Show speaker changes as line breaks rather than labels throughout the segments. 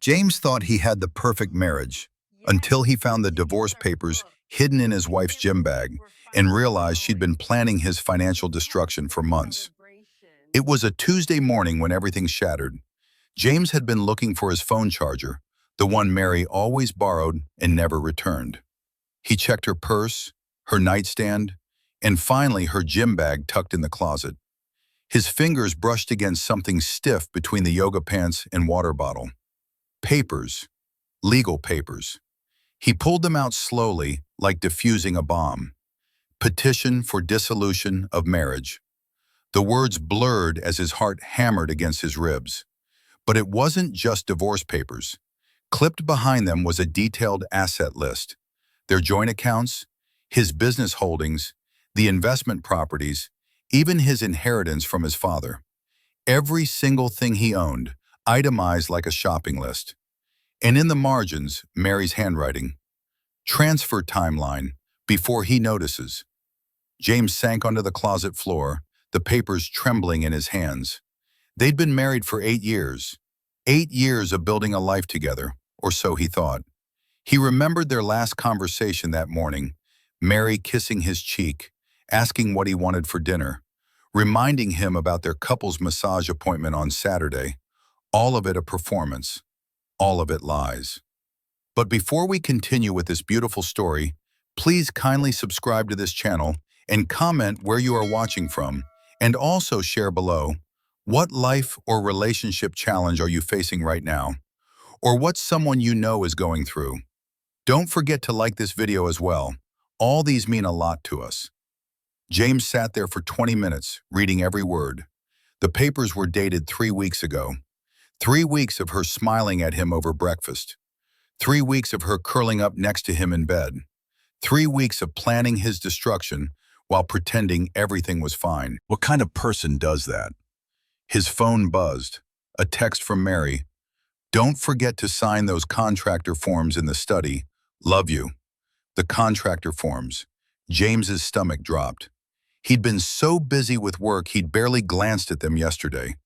James thought he had the perfect marriage until he found the divorce papers hidden in his wife's gym bag and realized she'd been planning his financial destruction for months. It was a Tuesday morning when everything shattered. James had been looking for his phone charger, the one Mary always borrowed and never returned. He checked her purse, her nightstand, and finally her gym bag tucked in the closet. His fingers brushed against something stiff between the yoga pants and water bottle. Papers. Legal papers. He pulled them out slowly, like diffusing a bomb. Petition for dissolution of marriage. The words blurred as his heart hammered against his ribs. But it wasn't just divorce papers. Clipped behind them was a detailed asset list. Their joint accounts, his business holdings, the investment properties, even his inheritance from his father. Every single thing he owned, itemized like a shopping list. And in the margins, Mary's handwriting. Transfer timeline, before he notices. James sank onto the closet floor, the papers trembling in his hands. They'd been married for 8 years. 8 years of building a life together, or so he thought. He remembered their last conversation that morning, Mary kissing his cheek, asking what he wanted for dinner, reminding him about their couple's massage appointment on Saturday. All of it a performance. All of it lies. But before we continue with this beautiful story, please kindly subscribe to this channel and comment where you are watching from, and also share below, what life or relationship challenge are you facing right now, or what someone you know is going through. Don't forget to like this video as well. All these mean a lot to us. James sat there for 20 minutes, reading every word. The papers were dated 3 weeks ago. 3 weeks of her smiling at him over breakfast. 3 weeks of her curling up next to him in bed. 3 weeks of planning his destruction while pretending everything was fine. What kind of person does that? His phone buzzed. A text from Mary. Don't forget to sign those contractor forms in the study. Love you. The contractor forms. James's stomach dropped. He'd been so busy with work he'd barely glanced at them yesterday.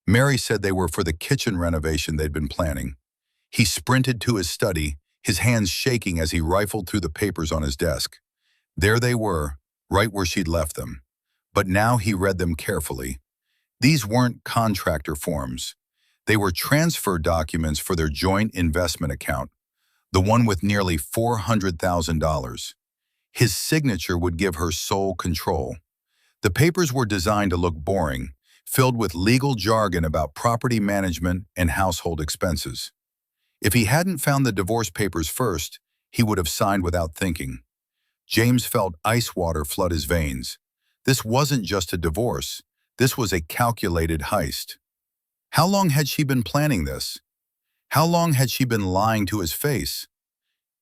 Mary said they were for the kitchen renovation they'd been planning. He sprinted to his study, his hands shaking as he rifled through the papers on his desk. There they were, right where she'd left them. But now he read them carefully. These weren't contractor forms. They were transfer documents for their joint investment account, the one with nearly $400,000. His signature would give her sole control. The papers were designed to look boring, filled with legal jargon about property management and household expenses. If he hadn't found the divorce papers first, he would have signed without thinking. James felt ice water flood his veins. This wasn't just a divorce. This was a calculated heist. How long had she been planning this? How long had she been lying to his face?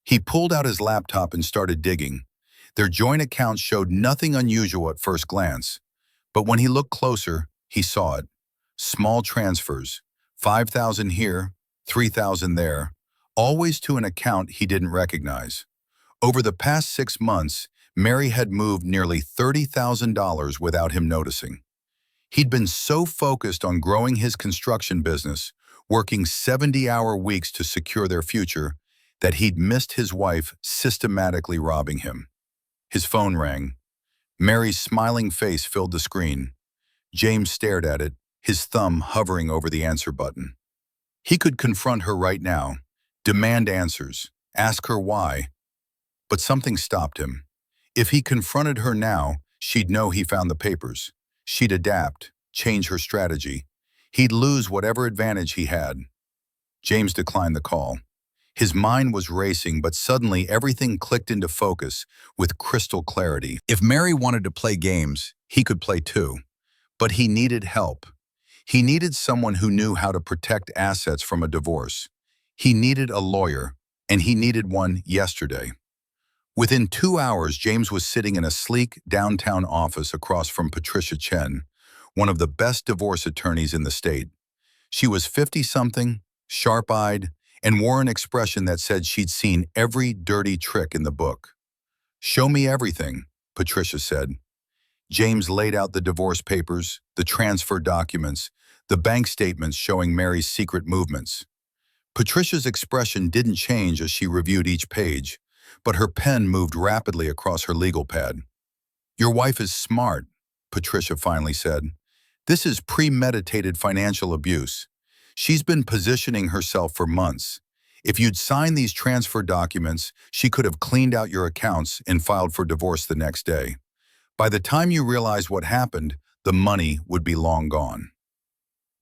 He pulled out his laptop and started digging. Their joint accounts showed nothing unusual at first glance, but when he looked closer, he saw it. Small transfers, $5,000 here, $3,000 there, always to an account he didn't recognize. Over the past 6 months, Mary had moved nearly $30,000 without him noticing. He'd been so focused on growing his construction business, working 70-hour weeks to secure their future, that he'd missed his wife systematically robbing him. His phone rang. Mary's smiling face filled the screen. James stared at it, his thumb hovering over the answer button. He could confront her right now, demand answers, ask her why. But something stopped him. If he confronted her now, she'd know he found the papers. She'd adapt, change her strategy. He'd lose whatever advantage he had. James declined the call. His mind was racing, but suddenly everything clicked into focus with crystal clarity. If Mary wanted to play games, he could play too. But he needed help. He needed someone who knew how to protect assets from a divorce. He needed a lawyer, and he needed one yesterday. Within 2 hours, James was sitting in a sleek downtown office across from Patricia Chen, one of the best divorce attorneys in the state. She was 50-something, sharp-eyed, and wore an expression that said she'd seen every dirty trick in the book. "Show me everything," Patricia said. James laid out the divorce papers, the transfer documents, the bank statements showing Mary's secret movements. Patricia's expression didn't change as she reviewed each page, but her pen moved rapidly across her legal pad. "Your wife is smart," Patricia finally said. "This is premeditated financial abuse. She's been positioning herself for months. If you'd signed these transfer documents, she could have cleaned out your accounts and filed for divorce the next day. By the time you realize what happened, the money would be long gone."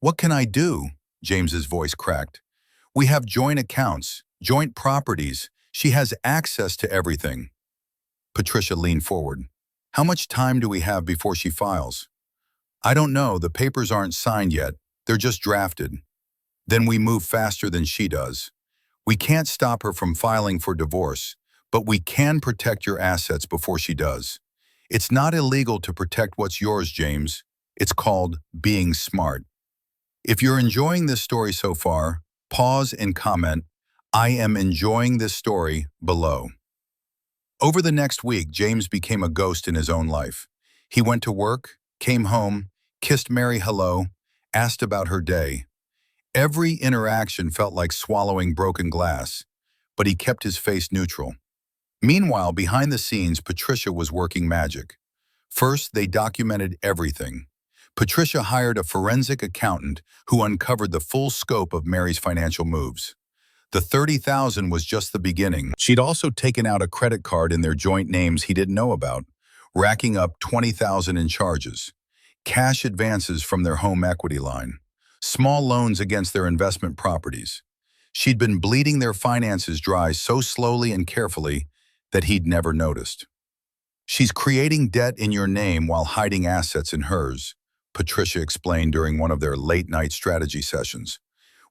"What can I do?" James's voice cracked. "We have joint accounts, joint properties. She has access to everything." Patricia leaned forward. "How much time do we have before she files?" "I don't know. The papers aren't signed yet. They're just drafted." "Then we move faster than she does. We can't stop her from filing for divorce, but we can protect your assets before she does. It's not illegal to protect what's yours, James. It's called being smart." If you're enjoying this story so far, pause and comment, "I am enjoying this story," below. Over the next week, James became a ghost in his own life. He went to work, came home, kissed Mary hello, asked about her day. Every interaction felt like swallowing broken glass, but he kept his face neutral. Meanwhile, behind the scenes, Patricia was working magic. First, they documented everything. Patricia hired a forensic accountant who uncovered the full scope of Mary's financial moves. The $30,000 was just the beginning. She'd also taken out a credit card in their joint names he didn't know about, racking up $20,000 in charges. Cash advances from their home equity line. Small loans against their investment properties. She'd been bleeding their finances dry so slowly and carefully that he'd never noticed. "She's creating debt in your name while hiding assets in hers," Patricia explained during one of their late-night strategy sessions.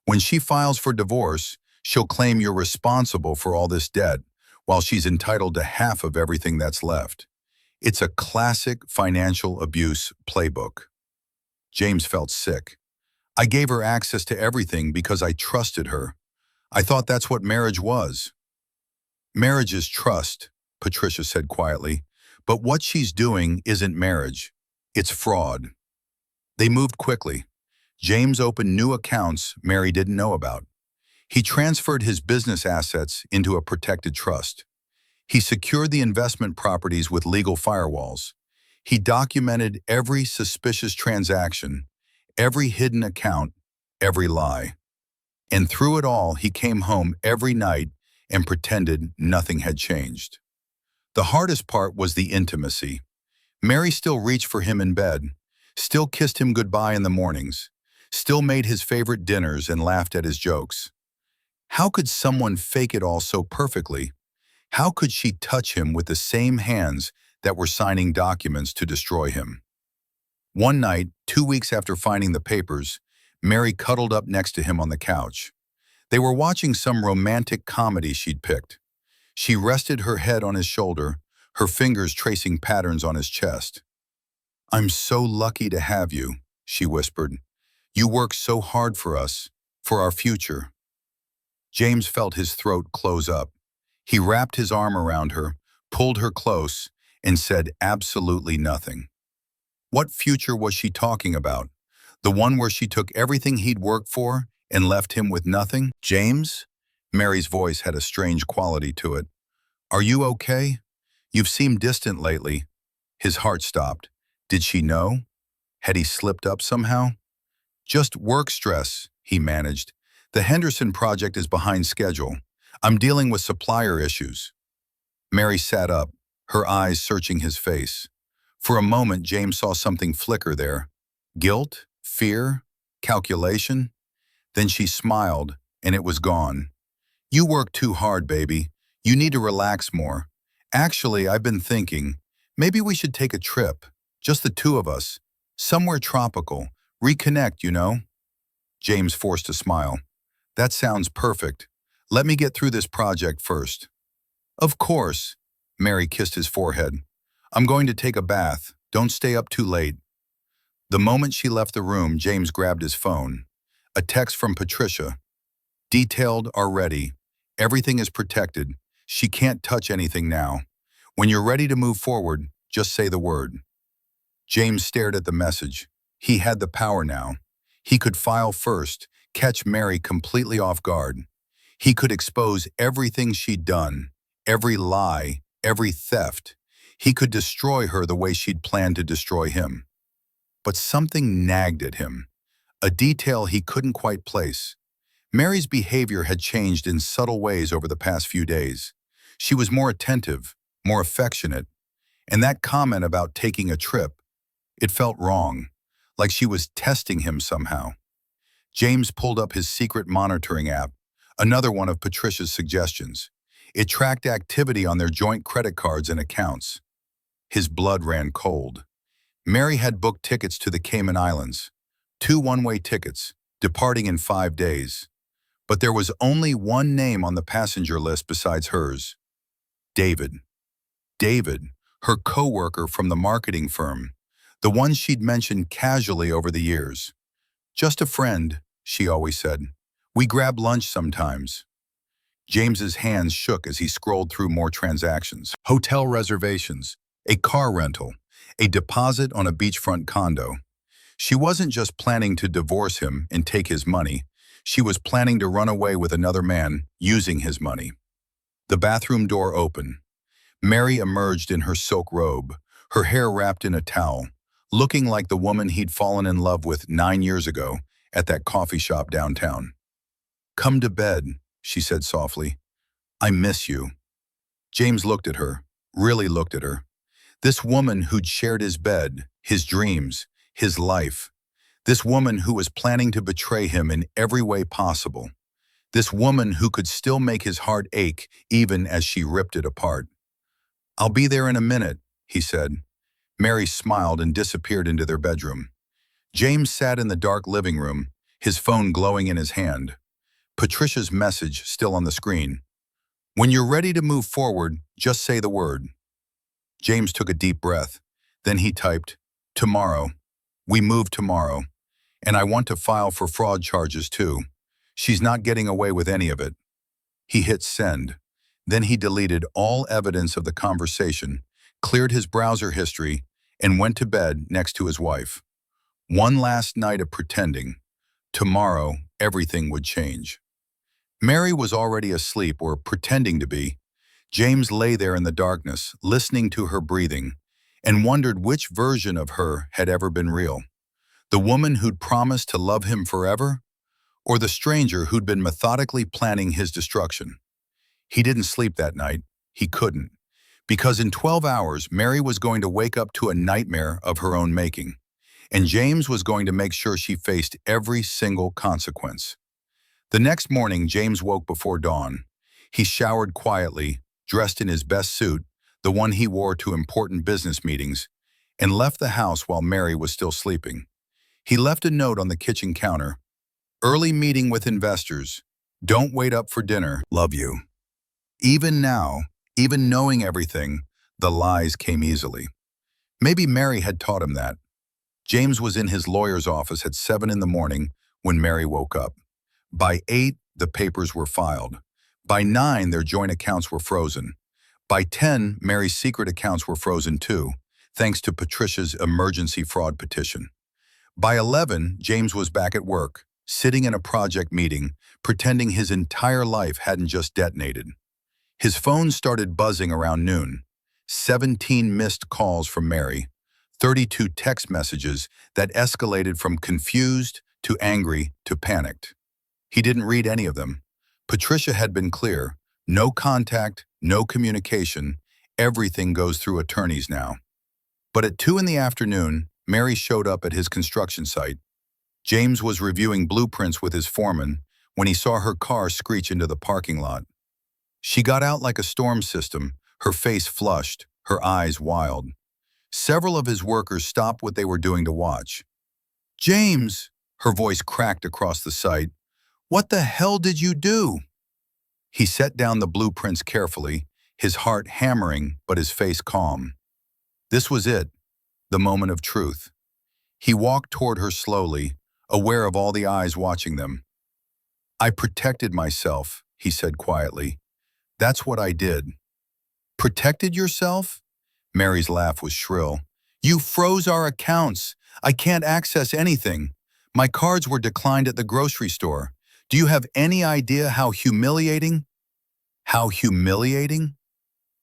"When she files for divorce, she'll claim you're responsible for all this debt, while she's entitled to half of everything that's left. It's a classic financial abuse playbook." James felt sick. "I gave her access to everything because I trusted her. I thought that's what marriage was." "Marriage is trust," Patricia said quietly, "but what she's doing isn't marriage. It's fraud." They moved quickly. James opened new accounts Mary didn't know about. He transferred his business assets into a protected trust. He secured the investment properties with legal firewalls. He documented every suspicious transaction, every hidden account, every lie. And through it all, he came home every night and pretended nothing had changed. The hardest part was the intimacy. Mary still reached for him in bed, still kissed him goodbye in the mornings, still made his favorite dinners and laughed at his jokes. How could someone fake it all so perfectly? How could she touch him with the same hands that were signing documents to destroy him? One night, 2 weeks after finding the papers, Mary cuddled up next to him on the couch. They were watching some romantic comedy she'd picked. She rested her head on his shoulder, her fingers tracing patterns on his chest. "I'm so lucky to have you," she whispered. "You work so hard for us, for our future." James felt his throat close up. He wrapped his arm around her, pulled her close, and said absolutely nothing. What future was she talking about? The one where she took everything he'd worked for and left him with nothing? "James?" Mary's voice had a strange quality to it. "Are you okay? You've seemed distant lately." His heart stopped. Did she know? Had he slipped up somehow? "Just work stress," he managed. "The Henderson project is behind schedule. I'm dealing with supplier issues." Mary sat up, her eyes searching his face. For a moment, James saw something flicker there. Guilt? Fear? Calculation? Then she smiled, and it was gone. "You work too hard, baby. You need to relax more. Actually, I've been thinking, maybe we should take a trip, just the two of us, somewhere tropical, reconnect, you know?" James forced a smile. "That sounds perfect. Let me get through this project first." "Of course." Mary kissed his forehead. "I'm going to take a bath. Don't stay up too late." The moment she left the room, James grabbed his phone. A text from Patricia. "Detailed already. Everything is protected. She can't touch anything now. When you're ready to move forward, just say the word." James stared at the message. He had the power now. He could file first, catch Mary completely off guard. He could expose everything she'd done, every lie, every theft. He could destroy her the way she'd planned to destroy him. But something nagged at him, a detail he couldn't quite place. Mary's behavior had changed in subtle ways over the past few days. She was more attentive, more affectionate, and that comment about taking a trip, it felt wrong, like she was testing him somehow. James pulled up his secret monitoring app, another one of Patricia's suggestions. It tracked activity on their joint credit cards and accounts. His blood ran cold. Mary had booked tickets to the Cayman Islands, 2 one-way tickets, departing in 5 days. But there was only one name on the passenger list besides hers: David. David, her co-worker from the marketing firm, the one she'd mentioned casually over the years. "Just a friend," she always said. "We grab lunch sometimes." James's hands shook as he scrolled through more transactions. Hotel reservations, a car rental, a deposit on a beachfront condo. She wasn't just planning to divorce him and take his money. She was planning to run away with another man using his money. The bathroom door opened. Mary emerged in her silk robe, her hair wrapped in a towel, looking like the woman he'd fallen in love with 9 years ago at that coffee shop downtown. "Come to bed," she said softly. "I miss you." James looked at her, really looked at her. This woman who'd shared his bed, his dreams, his life. This woman who was planning to betray him in every way possible. This woman who could still make his heart ache even as she ripped it apart. "I'll be there in a minute," he said. Mary smiled and disappeared into their bedroom. James sat in the dark living room, his phone glowing in his hand. Patricia's message still on the screen. "When you're ready to move forward, just say the word." James took a deep breath. Then he typed, "Tomorrow. We move tomorrow. And I want to file for fraud charges too. She's not getting away with any of it." He hit send. Then he deleted all evidence of the conversation, cleared his browser history, and went to bed next to his wife. One last night of pretending. Tomorrow, everything would change. Mary was already asleep, or pretending to be. James lay there in the darkness, listening to her breathing, and wondered which version of her had ever been real. The woman who'd promised to love him forever, or the stranger who'd been methodically planning his destruction. He didn't sleep that night. He couldn't. Because in 12 hours, Mary was going to wake up to a nightmare of her own making. And James was going to make sure she faced every single consequence. The next morning, James woke before dawn. He showered quietly, dressed in his best suit, the one he wore to important business meetings, and left the house while Mary was still sleeping. He left a note on the kitchen counter. "Early meeting with investors. Don't wait up for dinner. Love you." Even now, even knowing everything, the lies came easily. Maybe Mary had taught him that. James was in his lawyer's office at 7 in the morning when Mary woke up. By 8, the papers were filed. By 9, their joint accounts were frozen. By 10, Mary's secret accounts were frozen too, thanks to Patricia's emergency fraud petition. By 11, James was back at work, sitting in a project meeting, pretending his entire life hadn't just detonated. His phone started buzzing around noon. 17 missed calls from Mary, 32 text messages that escalated from confused to angry to panicked. He didn't read any of them. Patricia had been clear: no contact, no communication, everything goes through attorneys now. But at 2 in the afternoon, Mary showed up at his construction site. James was reviewing blueprints with his foreman when he saw her car screech into the parking lot. She got out like a storm system, her face flushed, her eyes wild. Several of his workers stopped what they were doing to watch. "James," her voice cracked across the site, "what the hell did you do?" He set down the blueprints carefully, his heart hammering but his face calm. This was it, the moment of truth. He walked toward her slowly, aware of all the eyes watching them. "I protected myself," he said quietly. "That's what I did." "Protected yourself?" Mary's laugh was shrill. "You froze our accounts. I can't access anything. My cards were declined at the grocery store. Do you have any idea how humiliating? How humiliating?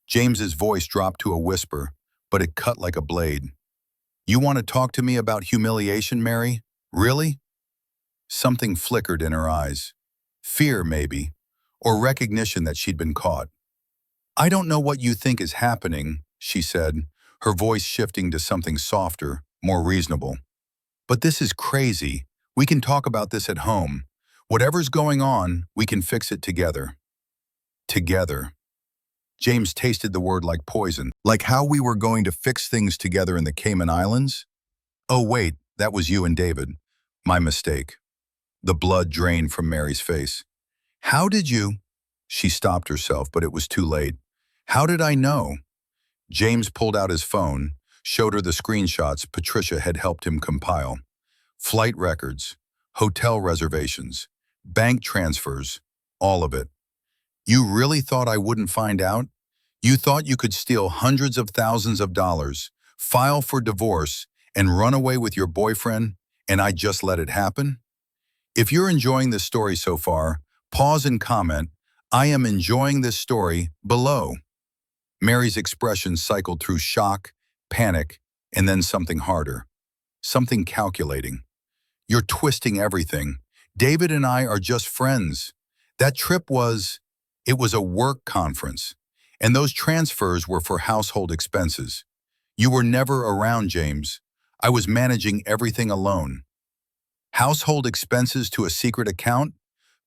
James's voice dropped to a whisper, but it cut like a blade. You want to talk to me about humiliation, Mary? Really? Something flickered in her eyes. Fear, maybe, or recognition that she'd been caught. I don't know what you think is happening, she said, her voice shifting to something softer, more reasonable. But this is crazy. We can talk about this at home. Whatever's going on, we can fix it together. Together. James tasted the word like poison. Like how we were going to fix things together in the Cayman Islands? Oh wait, that was you and David. My mistake. The blood drained from Mary's face. How did you? She stopped herself, but it was too late. How did I know? James pulled out his phone, showed her the screenshots Patricia had helped him compile. Flight records, hotel reservations, bank transfers, all of it. You really thought I wouldn't find out? You thought you could steal hundreds of thousands of dollars, file for divorce, and run away with your boyfriend, and I just let it happen? If you're enjoying this story so far, pause and comment, I am enjoying this story, below. Mary's expression cycled through shock, panic, and then something harder. Something calculating. You're twisting everything. David and I are just friends. That trip it was a work conference. And those transfers were for household expenses. You were never around, James. I was managing everything alone. Household expenses to a secret account?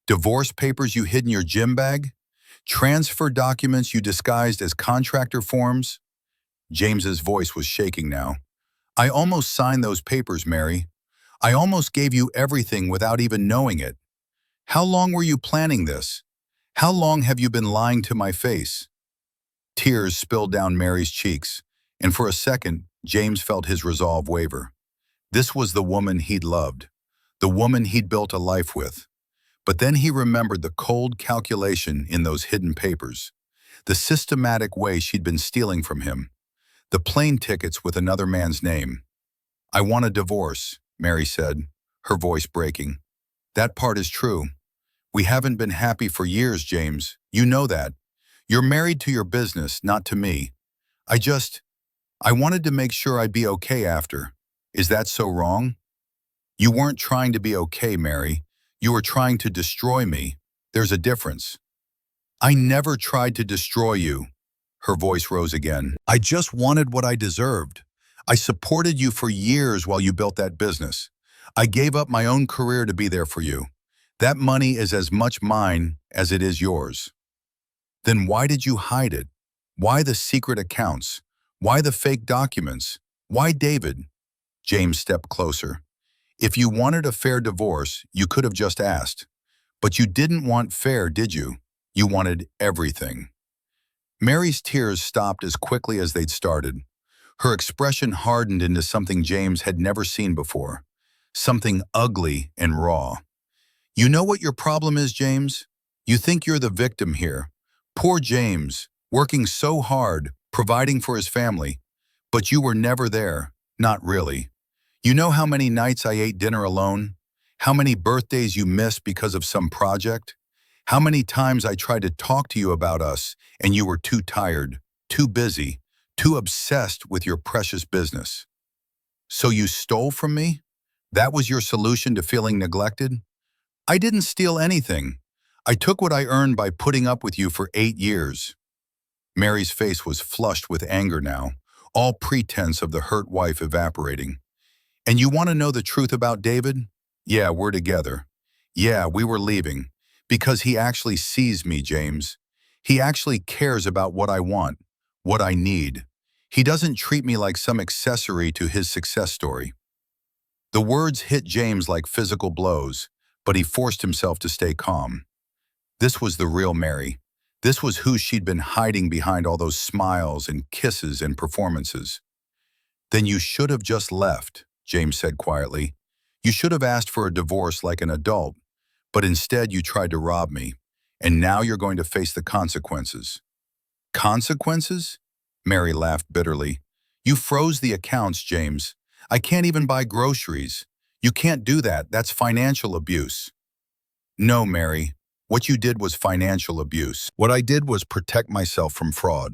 Divorce papers you hid in your gym bag? Transfer documents you disguised as contractor forms? James's voice was shaking now. I almost signed those papers, Mary. I almost gave you everything without even knowing it. How long were you planning this? How long have you been lying to my face? Tears spilled down Mary's cheeks, and for a second, James felt his resolve waver. This was the woman he'd loved, the woman he'd built a life with. But then he remembered the cold calculation in those hidden papers, the systematic way she'd been stealing from him, the plane tickets with another man's name. I want a divorce, Mary said, her voice breaking. That part is true. We haven't been happy for years, James. You know that. You're married to your business, not to me. I wanted to make sure I'd be okay after. Is that so wrong? You weren't trying to be okay, Mary. You were trying to destroy me. There's a difference. I never tried to destroy you. Her voice rose again. I just wanted what I deserved. I supported you for years while you built that business. I gave up my own career to be there for you. That money is as much mine as it is yours. Then why did you hide it? Why the secret accounts? Why the fake documents? Why David? James stepped closer. If you wanted a fair divorce, you could have just asked. But you didn't want fair, did you? You wanted everything. Mary's tears stopped as quickly as they'd started. Her expression hardened into something James had never seen before. Something ugly and raw. You know what your problem is, James? You think you're the victim here. Poor James, working so hard, providing for his family. But you were never there. Not really. You know how many nights I ate dinner alone? How many birthdays you missed because of some project? How many times I tried to talk to you about us and you were too tired, too busy, too obsessed with your precious business. So you stole from me? That was your solution to feeling neglected? I didn't steal anything. I took what I earned by putting up with you for 8 years. Mary's face was flushed with anger now, all pretense of the hurt wife evaporating. And you want to know the truth about David? Yeah, we're together. Yeah, we were leaving. Because he actually sees me, James. He actually cares about what I want, what I need. He doesn't treat me like some accessory to his success story. The words hit James like physical blows, but he forced himself to stay calm. This was the real Mary. This was who she'd been hiding behind all those smiles and kisses and performances. Then you should have just left, James said quietly. You should have asked for a divorce like an adult, but instead you tried to rob me, and now you're going to face the consequences. Consequences? Mary laughed bitterly. You froze the accounts, James. I can't even buy groceries. You can't do that. That's financial abuse. No, Mary. What you did was financial abuse. What I did was protect myself from fraud.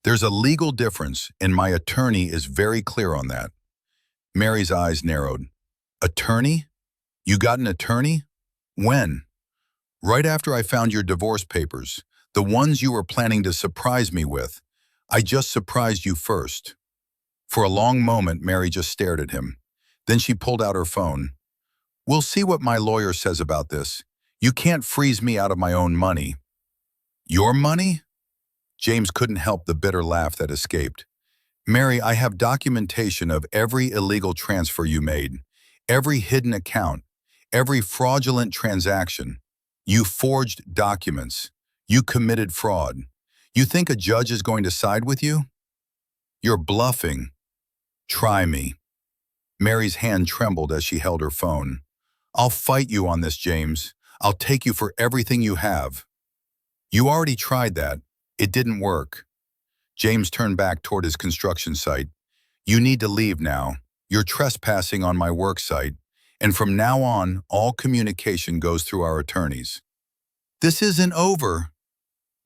There's a legal difference, and my attorney is very clear on that. Mary's eyes narrowed. Attorney? You got an attorney? When? Right after I found your divorce papers, the ones you were planning to surprise me with. I just surprised you first. For a long moment, Mary just stared at him. Then she pulled out her phone. We'll see what my lawyer says about this. You can't freeze me out of my own money. Your money? James couldn't help the bitter laugh that escaped. Mary, I have documentation of every illegal transfer you made, every hidden account, every fraudulent transaction. You forged documents. You committed fraud. You think a judge is going to side with you? You're bluffing. Try me. Mary's hand trembled as she held her phone. I'll fight you on this, James. I'll take you for everything you have. You already tried that. It didn't work. James turned back toward his construction site. You need to leave now. You're trespassing on my work site, and from now on, all communication goes through our attorneys. This isn't over.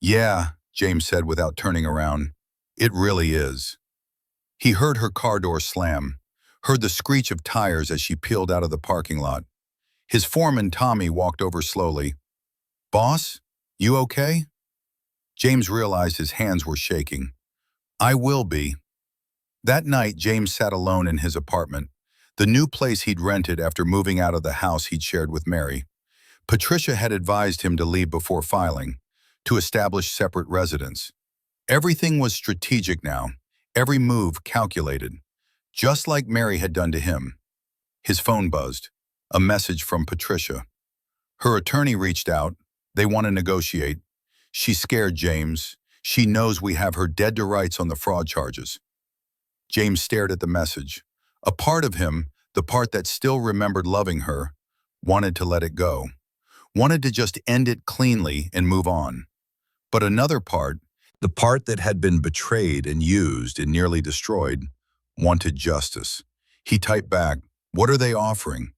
Yeah, James said without turning around. It really is. He heard her car door slam, heard the screech of tires as she peeled out of the parking lot. His foreman, Tommy, walked over slowly. Boss, you okay? James realized his hands were shaking. I will be. That night, James sat alone in his apartment, the new place he'd rented after moving out of the house he'd shared with Mary. Patricia had advised him to leave before filing, to establish separate residence. Everything was strategic now, every move calculated, just like Mary had done to him. His phone buzzed, a message from Patricia. Her attorney reached out. They want to negotiate. She's scared, James. She knows we have her dead to rights on the fraud charges. James stared at the message. A part of him, the part that still remembered loving her, wanted to let it go, wanted to just end it cleanly and move on. But another part, the part that had been betrayed and used and nearly destroyed, wanted justice. He typed back, what are they offering?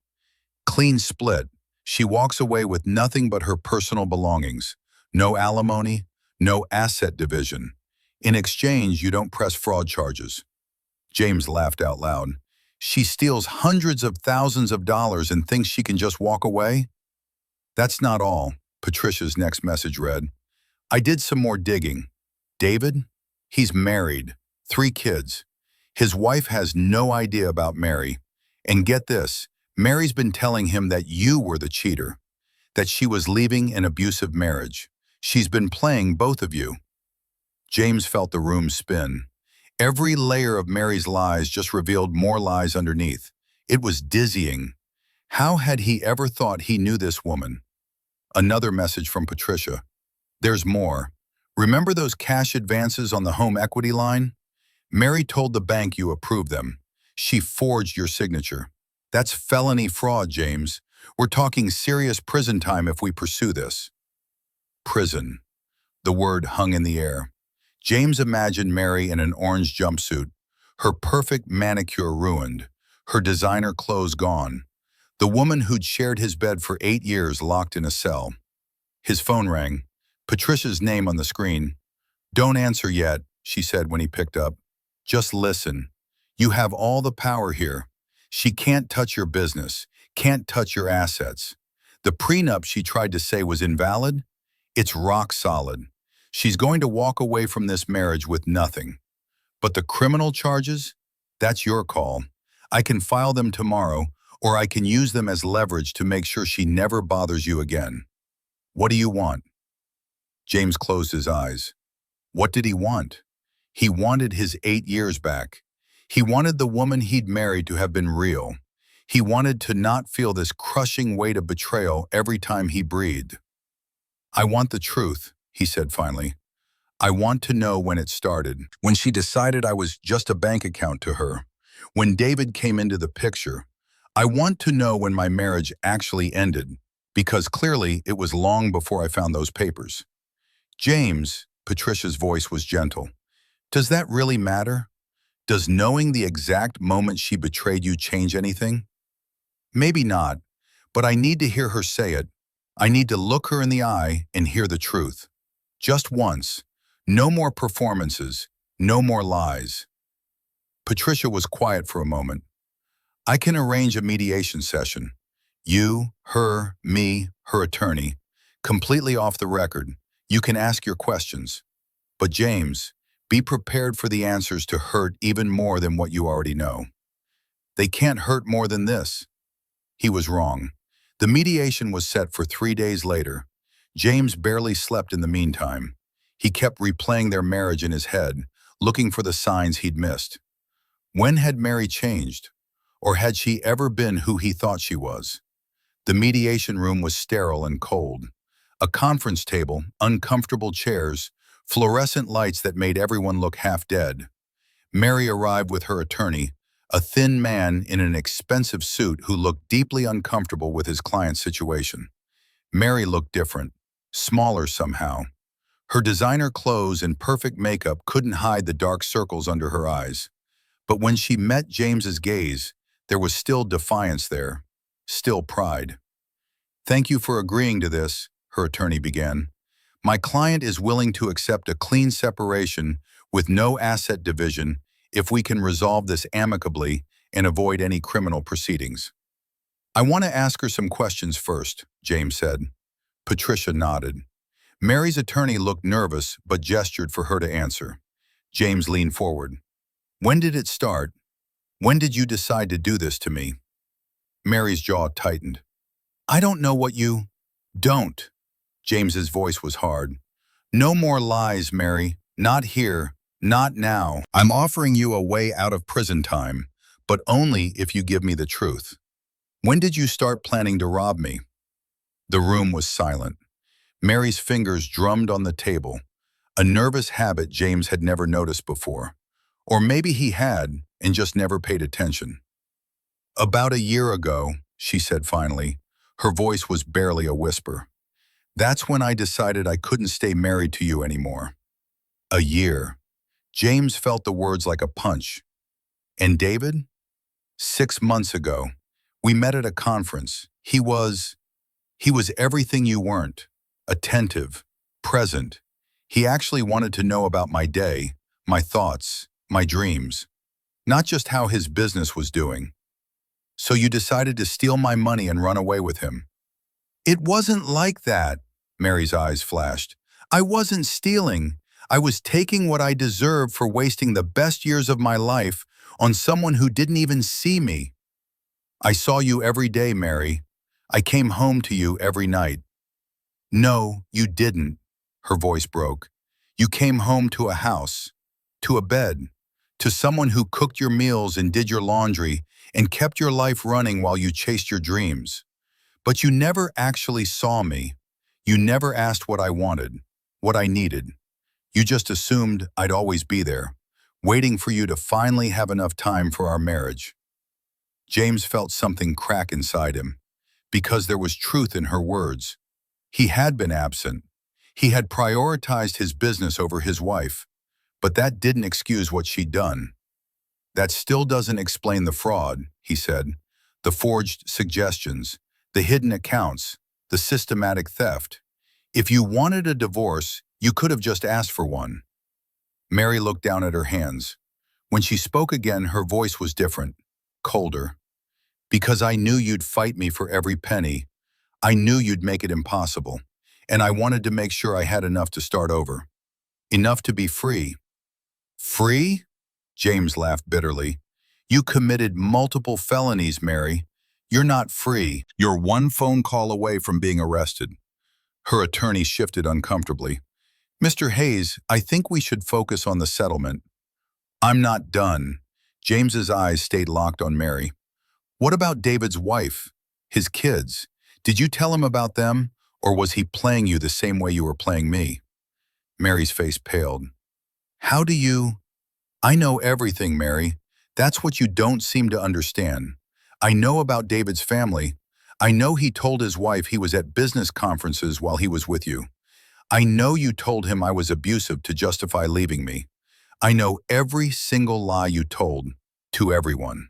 Clean split. She walks away with nothing but her personal belongings. No alimony, no asset division. In exchange, you don't press fraud charges. James laughed out loud. She steals hundreds of thousands of dollars and thinks she can just walk away? That's not all, Patricia's next message read. I did some more digging. David? He's married, 3 kids. His wife has no idea about Mary. And get this, Mary's been telling him that you were the cheater, that she was leaving an abusive marriage. She's been playing both of you. James felt the room spin. Every layer of Mary's lies just revealed more lies underneath. It was dizzying. How had he ever thought he knew this woman? Another message from Patricia. There's more. Remember those cash advances on the home equity line? Mary told the bank you approved them. She forged your signature. That's felony fraud, James. We're talking serious prison time if we pursue this. Prison. The word hung in the air. James imagined Mary in an orange jumpsuit, her perfect manicure ruined, her designer clothes gone. The woman who'd shared his bed for 8 years locked in a cell. His phone rang. Patricia's name on the screen. Don't answer yet, she said when he picked up. Just listen. You have all the power here. She can't touch your business, can't touch your assets. The prenup she tried to say was invalid? It's rock solid. She's going to walk away from this marriage with nothing. But the criminal charges? That's your call. I can file them tomorrow, or I can use them as leverage to make sure she never bothers you again. What do you want? James closed his eyes. What did he want? He wanted his 8 years back. He wanted the woman he'd married to have been real. He wanted to not feel this crushing weight of betrayal every time he breathed. I want the truth, he said finally. I want to know when it started, when she decided I was just a bank account to her, when David came into the picture. I want to know when my marriage actually ended, because clearly it was long before I found those papers. James, Patricia's voice was gentle. Does that really matter? Does knowing the exact moment she betrayed you change anything? Maybe not, but I need to hear her say it. I need to look her in the eye and hear the truth. Just once. No more performances. No more lies. Patricia was quiet for a moment. I can arrange a mediation session. You, her, me, her attorney. Completely off the record. You can ask your questions. But James, be prepared for the answers to hurt even more than what you already know. They can't hurt more than this. He was wrong. The mediation was set for 3 days later. James barely slept in the meantime. He kept replaying their marriage in his head, looking for the signs he'd missed. When had Mary changed? Or had she ever been who he thought she was? The mediation room was sterile and cold. A conference table, uncomfortable chairs, fluorescent lights that made everyone look half dead. Mary arrived with her attorney, a thin man in an expensive suit who looked deeply uncomfortable with his client's situation. Mary looked different, smaller somehow. Her designer clothes and perfect makeup couldn't hide the dark circles under her eyes. But when she met James's gaze, there was still defiance there, still pride. "Thank you for agreeing to this," her attorney began. "My client is willing to accept a clean separation with no asset division if we can resolve this amicably and avoid any criminal proceedings." "I want to ask her some questions first," James said. Patricia nodded. Mary's attorney looked nervous but gestured for her to answer. James leaned forward. "When did it start? When did you decide to do this to me?" Mary's jaw tightened. "I don't know what you—" "Don't." James's voice was hard. "No more lies, Mary. Not here. Not now. I'm offering you a way out of prison time, but only if you give me the truth. When did you start planning to rob me?" The room was silent. Mary's fingers drummed on the table, a nervous habit James had never noticed before. Or maybe he had and just never paid attention. "About a year ago," she said finally. Her voice was barely a whisper. "That's when I decided I couldn't stay married to you anymore." A year. James felt the words like a punch. "And David?" 6 months ago. We met at a conference. He was everything you weren't. Attentive, present. He actually wanted to know about my day, my thoughts, my dreams. Not just how his business was doing. "So you decided to steal my money and run away with him." "It wasn't like that," Mary's eyes flashed. "I wasn't stealing. I was taking what I deserved for wasting the best years of my life on someone who didn't even see me. I saw you every day, Mary. I came home to you every night." "No, you didn't," her voice broke. "You came home to a house, to a bed, to someone who cooked your meals and did your laundry and kept your life running while you chased your dreams. But you never actually saw me. You never asked what I wanted, what I needed. You just assumed I'd always be there, waiting for you to finally have enough time for our marriage." James felt something crack inside him, because there was truth in her words. He had been absent. He had prioritized his business over his wife, but that didn't excuse what she'd done. "That still doesn't explain the fraud," he said. "The forged suggestions, the hidden accounts, the systematic theft. If you wanted a divorce, you could have just asked for one." Mary looked down at her hands. When she spoke again, her voice was different, colder. "Because I knew you'd fight me for every penny. I knew you'd make it impossible. And I wanted to make sure I had enough to start over. Enough to be free." "Free?" James laughed bitterly. "You committed multiple felonies, Mary. You're not free. You're one phone call away from being arrested." Her attorney shifted uncomfortably. "Mr. Hayes, I think we should focus on the settlement." "I'm not done." James's eyes stayed locked on Mary. "What about David's wife? His kids? Did you tell him about them, or was he playing you the same way you were playing me?" Mary's face paled. "How do you—" "I know everything, Mary. That's what you don't seem to understand. I know about David's family. I know he told his wife he was at business conferences while he was with you. I know you told him I was abusive to justify leaving me. I know every single lie you told, to everyone."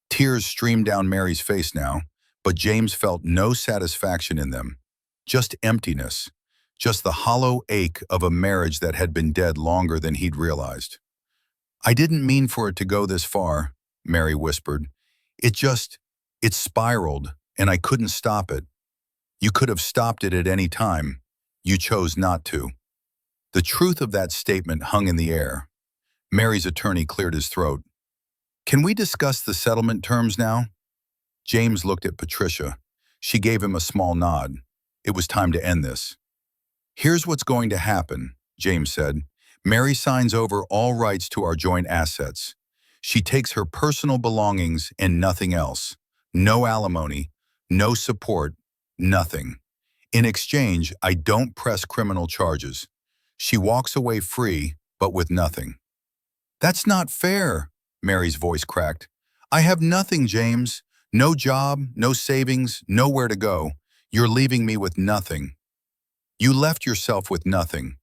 Tears streamed down Mary's face now, but James felt no satisfaction in them. Just emptiness. Just the hollow ache of a marriage that had been dead longer than he'd realized. "I didn't mean for it to go this far," Mary whispered. It spiraled, and I couldn't stop it. You could have stopped it at any time. You chose not to." The truth of that statement hung in the air. Mary's attorney cleared his throat. "Can we discuss the settlement terms now?" James looked at Patricia. She gave him a small nod. It was time to end this. "Here's what's going to happen," James said. "Mary signs over all rights to our joint assets. She takes her personal belongings and nothing else. No alimony, no support, nothing. In exchange, I don't press criminal charges. She walks away free, but with nothing." "That's not fair," Mary's voice cracked. "I have nothing, James. No job, no savings, nowhere to go. You're leaving me with nothing." "You left yourself with nothing.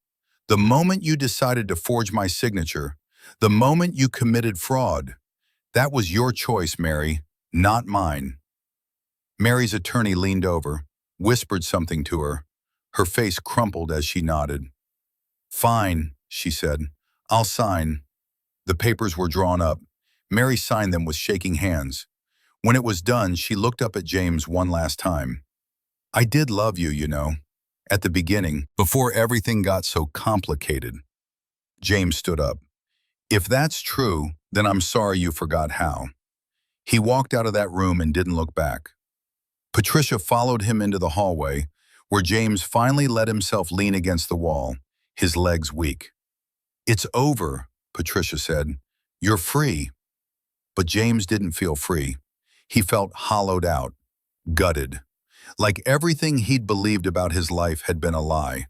The moment you decided to forge my signature, the moment you committed fraud, that was your choice, Mary, not mine." Mary's attorney leaned over, whispered something to her. Her face crumpled as she nodded. "Fine," she said. "I'll sign." The papers were drawn up. Mary signed them with shaking hands. When it was done, she looked up at James one last time. "I did love you, you know. At the beginning, before everything got so complicated." James stood up. "If that's true, then I'm sorry you forgot how." He walked out of that room and didn't look back. Patricia followed him into the hallway, where James finally let himself lean against the wall, his legs weak. "It's over," Patricia said. "You're free." But James didn't feel free. He felt hollowed out, gutted, like everything he'd believed about his life had been a lie.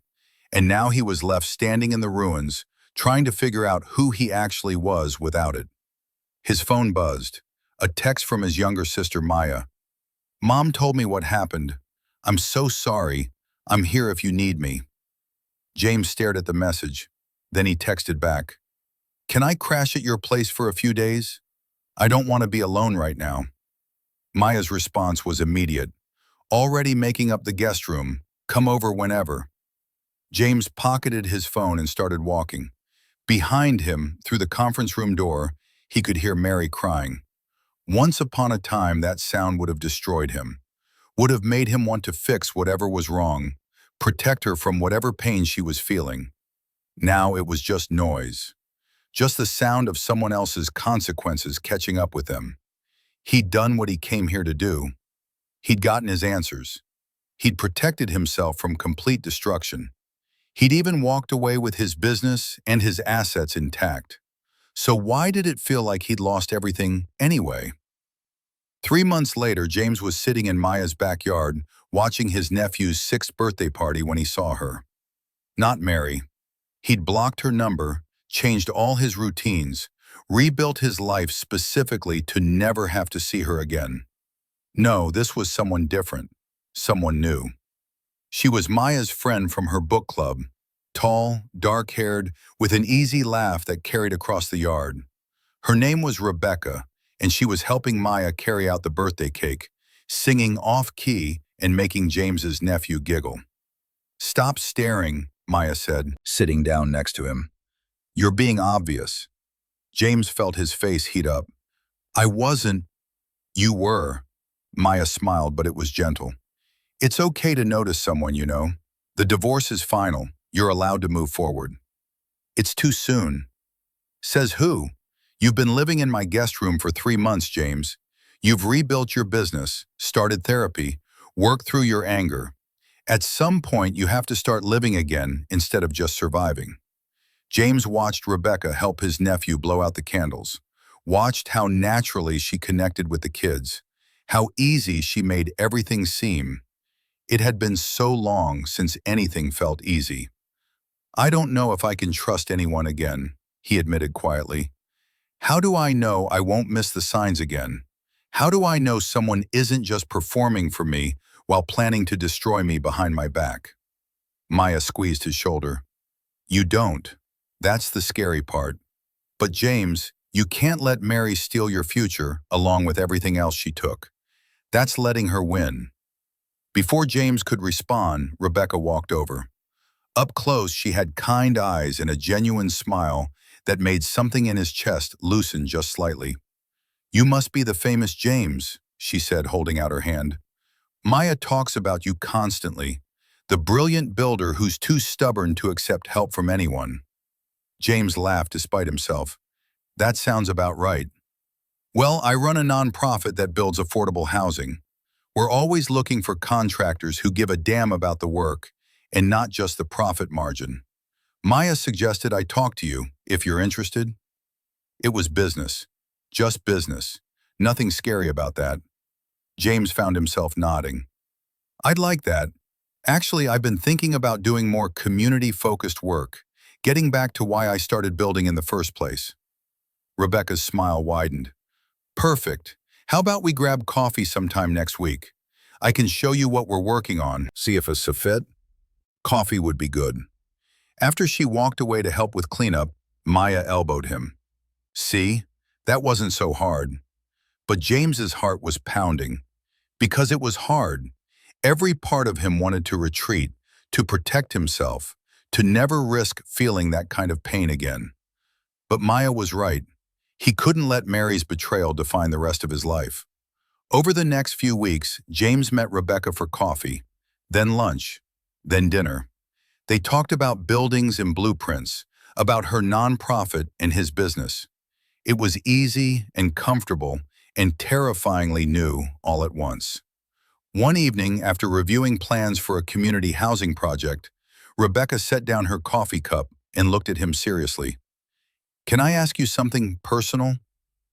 And now he was left standing in the ruins, trying to figure out who he actually was without it. His phone buzzed. A text from his younger sister, Maya. "Mom told me what happened. I'm so sorry. I'm here if you need me." James stared at the message. Then he texted back. "Can I crash at your place for a few days? I don't want to be alone right now." Maya's response was immediate. "Already making up the guest room. Come over whenever." James pocketed his phone and started walking. Behind him, through the conference room door, he could hear Mary crying. Once upon a time, that sound would have destroyed him, would have made him want to fix whatever was wrong, protect her from whatever pain she was feeling. Now it was just noise, just the sound of someone else's consequences catching up with them. He'd done what he came here to do. He'd gotten his answers. He'd protected himself from complete destruction. He'd even walked away with his business and his assets intact. So why did it feel like he'd lost everything anyway? 3 months later, James was sitting in Maya's backyard, watching his nephew's 6th birthday party when he saw her. Not Mary. He'd blocked her number, changed all his routines, rebuilt his life specifically to never have to see her again. No, this was someone different, someone new. She was Maya's friend from her book club, tall, dark-haired, with an easy laugh that carried across the yard. Her name was Rebecca, and she was helping Maya carry out the birthday cake, singing off-key and making James's nephew giggle. "Stop staring," Maya said, sitting down next to him. "You're being obvious." James felt his face heat up. "I wasn't." "You were." Maya smiled, but it was gentle. "It's okay to notice someone, you know. The divorce is final. You're allowed to move forward." "It's too soon." "Says who? You've been living in my guest room for 3 months, James. You've rebuilt your business, started therapy, worked through your anger. At some point, you have to start living again instead of just surviving." James watched Rebecca help his nephew blow out the candles, watched how naturally she connected with the kids, how easy she made everything seem. It had been so long since anything felt easy. "I don't know if I can trust anyone again," he admitted quietly. "How do I know I won't miss the signs again? How do I know someone isn't just performing for me while planning to destroy me behind my back?" Maya squeezed his shoulder. "You don't. That's the scary part. But James, you can't let Mary steal your future along with everything else she took. That's letting her win." Before James could respond, Rebecca walked over. Up close, she had kind eyes and a genuine smile that made something in his chest loosen just slightly. "You must be the famous James," she said, holding out her hand. "Maya talks about you constantly, the brilliant builder who's too stubborn to accept help from anyone." James laughed despite himself. "That sounds about right. Well, I run a nonprofit that builds affordable housing. We're always looking for contractors who give a damn about the work and not just the profit margin. Maya suggested I talk to you, if you're interested." It was business. Just business. Nothing scary about that. James found himself nodding. "I'd like that. Actually, I've been thinking about doing more community-focused work, getting back to why I started building in the first place." Rebecca's smile widened. "Perfect. How about we grab coffee sometime next week? I can show you what we're working on, see if it's a fit." Coffee would be good. After she walked away to help with cleanup, Maya elbowed him. "See? That wasn't so hard." But James's heart was pounding. Because it was hard. Every part of him wanted to retreat, to protect himself, to never risk feeling that kind of pain again. But Maya was right. He couldn't let Mary's betrayal define the rest of his life. Over the next few weeks, James met Rebecca for coffee, then lunch, then dinner. They talked about buildings and blueprints, about her nonprofit and his business. It was easy and comfortable and terrifyingly new all at once. One evening, after reviewing plans for a community housing project, Rebecca set down her coffee cup and looked at him seriously. "Can I ask you something personal?"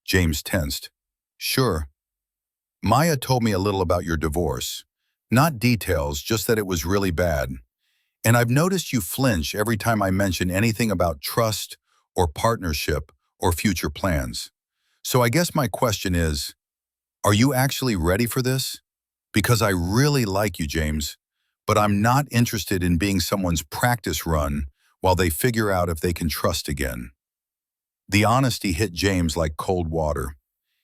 James tensed. "Sure." "Maya told me a little about your divorce. Not details, just that it was really bad. And I've noticed you flinch every time I mention anything about trust or partnership or future plans. So I guess my question is, are you actually ready for this? Because I really like you, James, but I'm not interested in being someone's practice run while they figure out if they can trust again." The honesty hit James like cold water.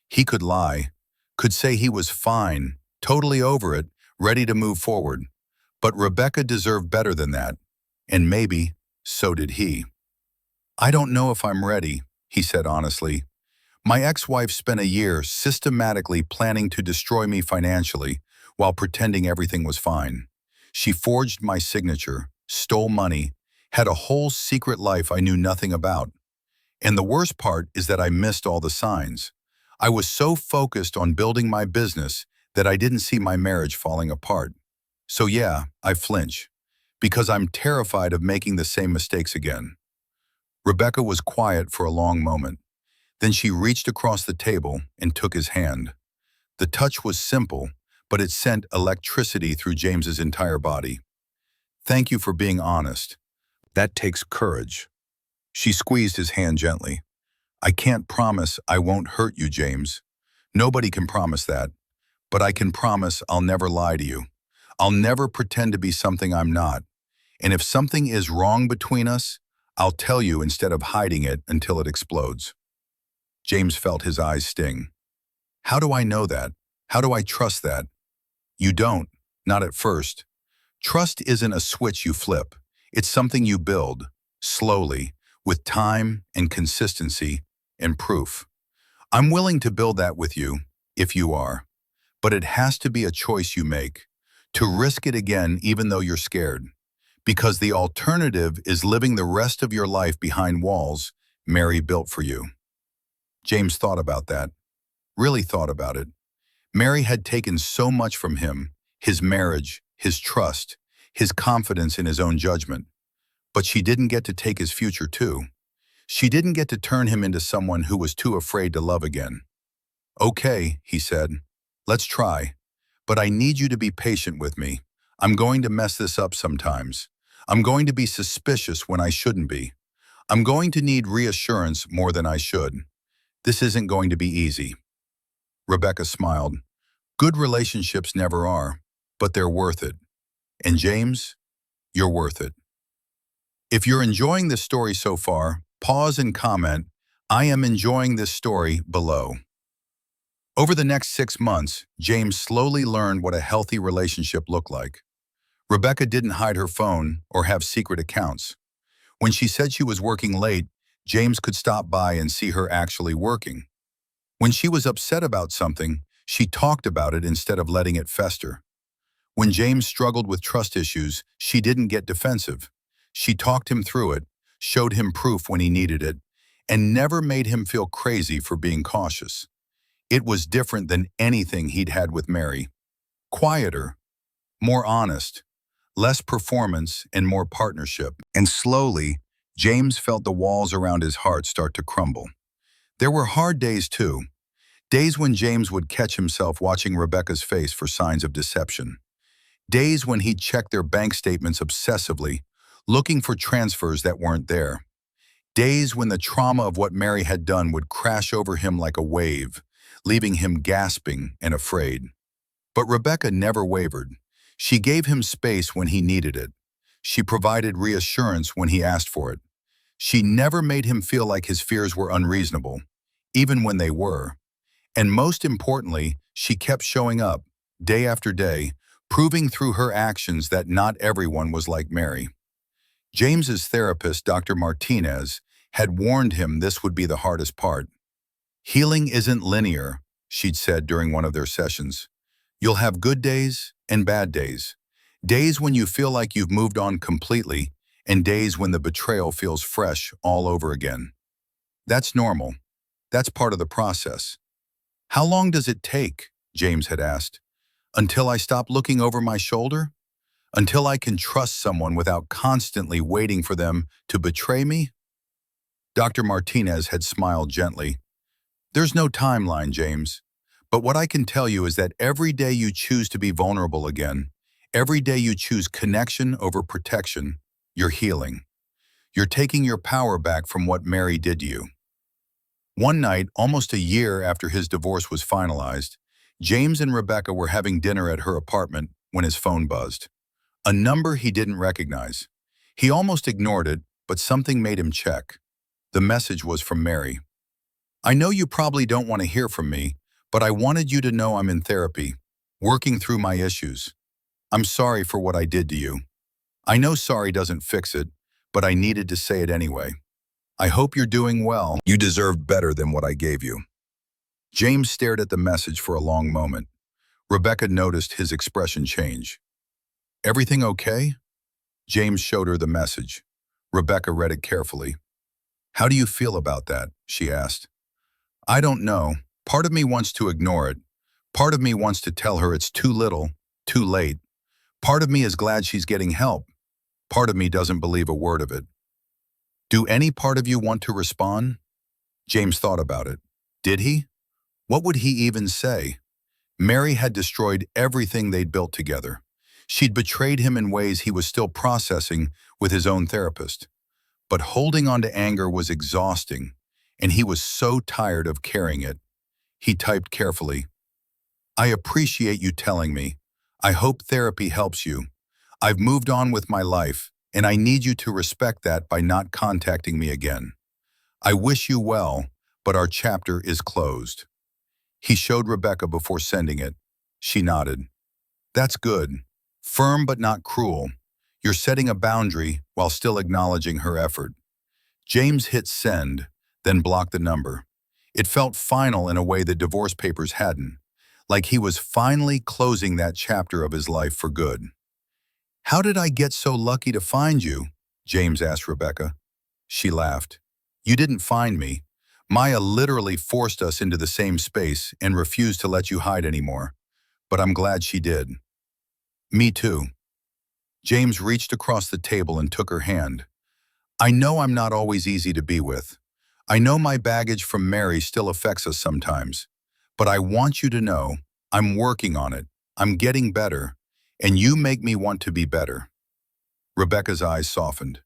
He could lie, could say he was fine, totally over it, ready to move forward. But Rebecca deserved better than that, and maybe so did he. "I don't know if I'm ready," he said honestly. "My ex-wife spent a year systematically planning to destroy me financially while pretending everything was fine. She forged my signature, stole money, had a whole secret life I knew nothing about. And the worst part is that I missed all the signs. I was so focused on building my business that I didn't see my marriage falling apart. So yeah, I flinch, because I'm terrified of making the same mistakes again." Rebecca was quiet for a long moment. Then she reached across the table and took his hand. The touch was simple, but it sent electricity through James's entire body. "Thank you for being honest. That takes courage." She squeezed his hand gently. "I can't promise I won't hurt you, James. Nobody can promise that. But I can promise I'll never lie to you. I'll never pretend to be something I'm not. And if something is wrong between us, I'll tell you instead of hiding it until it explodes." James felt his eyes sting. "How do I know that? How do I trust that?" "You don't, not at first. Trust isn't a switch you flip. It's something you build, slowly, with time and consistency and proof. I'm willing to build that with you, if you are. But it has to be a choice you make, to risk it again even though you're scared. Because the alternative is living the rest of your life behind walls Mary built for you." James thought about that, really thought about it. Mary had taken so much from him, his marriage, his trust, his confidence in his own judgment. But she didn't get to take his future too. She didn't get to turn him into someone who was too afraid to love again. "Okay," he said, "let's try. But I need you to be patient with me. I'm going to mess this up sometimes. I'm going to be suspicious when I shouldn't be. I'm going to need reassurance more than I should. This isn't going to be easy." Rebecca smiled. "Good relationships never are, but they're worth it. And James, you're worth it." If you're enjoying this story so far, pause and comment, "I am enjoying this story," below. Over the next 6 months, James slowly learned what a healthy relationship looked like. Rebecca didn't hide her phone or have secret accounts. When she said she was working late, James could stop by and see her actually working. When she was upset about something, she talked about it instead of letting it fester. When James struggled with trust issues, she didn't get defensive. She talked him through it, showed him proof when he needed it, and never made him feel crazy for being cautious. It was different than anything he'd had with Mary. Quieter, more honest, less performance and more partnership. And slowly, James felt the walls around his heart start to crumble. There were hard days too. Days when James would catch himself watching Rebecca's face for signs of deception. Days when he'd check their bank statements obsessively, looking for transfers that weren't there. Days when the trauma of what Mary had done would crash over him like a wave, leaving him gasping and afraid. But Rebecca never wavered. She gave him space when he needed it. She provided reassurance when he asked for it. She never made him feel like his fears were unreasonable, even when they were. And most importantly, she kept showing up, day after day, proving through her actions that not everyone was like Mary. James's therapist, Dr. Martinez, had warned him this would be the hardest part. Healing isn't linear, she'd said during one of their sessions. You'll have good days and bad days. Days when you feel like you've moved on completely, and days when the betrayal feels fresh all over again. That's normal. That's part of the process. How long does it take? James had asked. Until I stop looking over my shoulder? Until I can trust someone without constantly waiting for them to betray me? Dr. Martinez had smiled gently. There's no timeline, James. But what I can tell you is that every day you choose to be vulnerable again, every day you choose connection over protection, you're healing. You're taking your power back from what Mary did to you. One night, almost a year after his divorce was finalized, James and Rebecca were having dinner at her apartment when his phone buzzed. A number he didn't recognize. He almost ignored it, but something made him check. The message was from Mary. I know you probably don't want to hear from me, but I wanted you to know I'm in therapy, working through my issues. I'm sorry for what I did to you. I know sorry doesn't fix it, but I needed to say it anyway. I hope you're doing well. You deserved better than what I gave you. James stared at the message for a long moment. Rebecca noticed his expression change. Everything okay? James showed her the message. Rebecca read it carefully. How do you feel about that? She asked. I don't know. Part of me wants to ignore it. Part of me wants to tell her it's too little, too late. Part of me is glad she's getting help. Part of me doesn't believe a word of it. Do any part of you want to respond? James thought about it. Did he? What would he even say? Mary had destroyed everything they'd built together. She'd betrayed him in ways he was still processing with his own therapist. But holding on to anger was exhausting, and he was so tired of carrying it. He typed carefully, I appreciate you telling me. I hope therapy helps you. I've moved on with my life, and I need you to respect that by not contacting me again. I wish you well, but our chapter is closed. He showed Rebecca before sending it. She nodded. That's good. Firm but not cruel. You're setting a boundary while still acknowledging her effort. James hit send, then blocked the number. It felt final in a way the divorce papers hadn't, like he was finally closing that chapter of his life for good. How did I get so lucky to find you? James asked Rebecca. She laughed. You didn't find me. Maya literally forced us into the same space and refused to let you hide anymore. But I'm glad she did. Me too. James reached across the table and took her hand. I know I'm not always easy to be with. I know my baggage from Mary still affects us sometimes. But I want you to know, I'm working on it. I'm getting better. And you make me want to be better. Rebecca's eyes softened.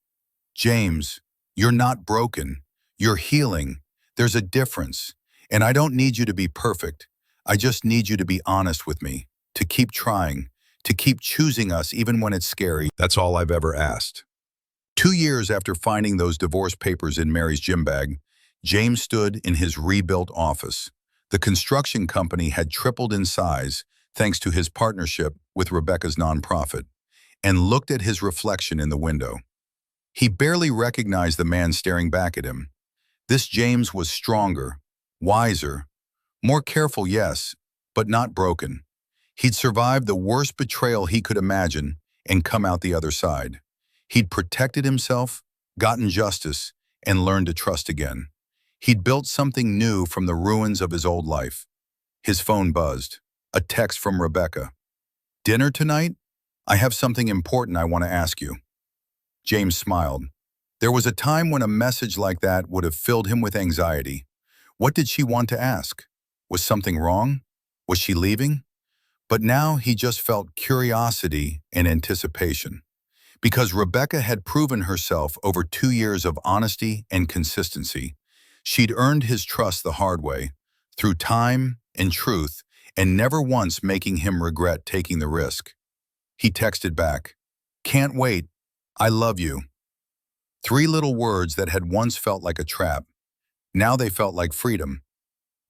James, you're not broken. You're healing. There's a difference. And I don't need you to be perfect. I just need you to be honest with me, to keep trying, to keep choosing us even when it's scary. That's all I've ever asked. 2 years after finding those divorce papers in Mary's gym bag, James stood in his rebuilt office. The construction company had tripled in size thanks to his partnership with Rebecca's nonprofit, and looked at his reflection in the window. He barely recognized the man staring back at him. This James was stronger, wiser, more careful, yes, but not broken. He'd survived the worst betrayal he could imagine and come out the other side. He'd protected himself, gotten justice, and learned to trust again. He'd built something new from the ruins of his old life. His phone buzzed. A text from Rebecca. "Dinner tonight? I have something important I want to ask you." James smiled. There was a time when a message like that would have filled him with anxiety. What did she want to ask? Was something wrong? Was she leaving? But now he just felt curiosity and anticipation. Because Rebecca had proven herself over 2 years of honesty and consistency. She'd earned his trust the hard way, through time and truth, and never once making him regret taking the risk. He texted back, "Can't wait. I love you." 3 little words that had once felt like a trap. Now they felt like freedom.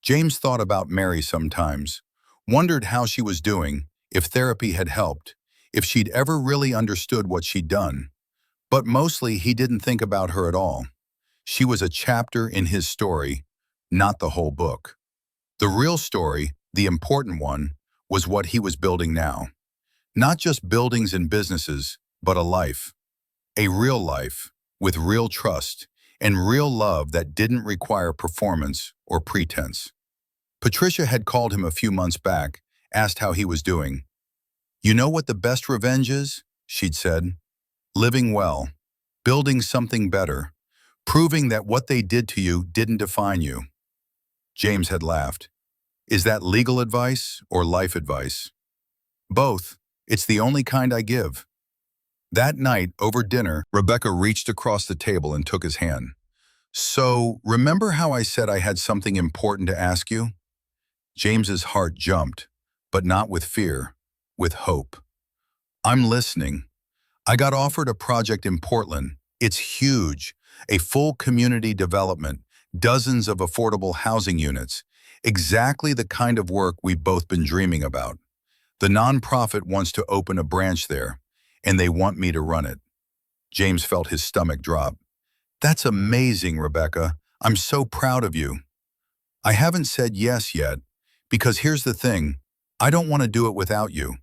James thought about Mary sometimes, wondered how she was doing, if therapy had helped, if she'd ever really understood what she'd done. But mostly he didn't think about her at all. She was a chapter in his story, not the whole book. The real story, the important one, was what he was building now. Not just buildings and businesses, but a life. A real life, with real trust, and real love that didn't require performance or pretense. Patricia had called him a few months back, asked how he was doing. "You know what the best revenge is?" she'd said. "Living well, building something better, proving that what they did to you didn't define you." James had laughed. "Is that legal advice or life advice?" "Both. It's the only kind I give." That night, over dinner, Rebecca reached across the table and took his hand. "So, remember how I said I had something important to ask you?" James's heart jumped, but not with fear, with hope. "I'm listening. I got offered a project in Portland. It's huge, a full community development, dozens of affordable housing units, exactly the kind of work we've both been dreaming about. The nonprofit wants to open a branch there, and they want me to run it." James felt his stomach drop. "That's amazing, Rebecca. I'm so proud of you." "I haven't said yes yet, because here's the thing. I don't want to do it without you.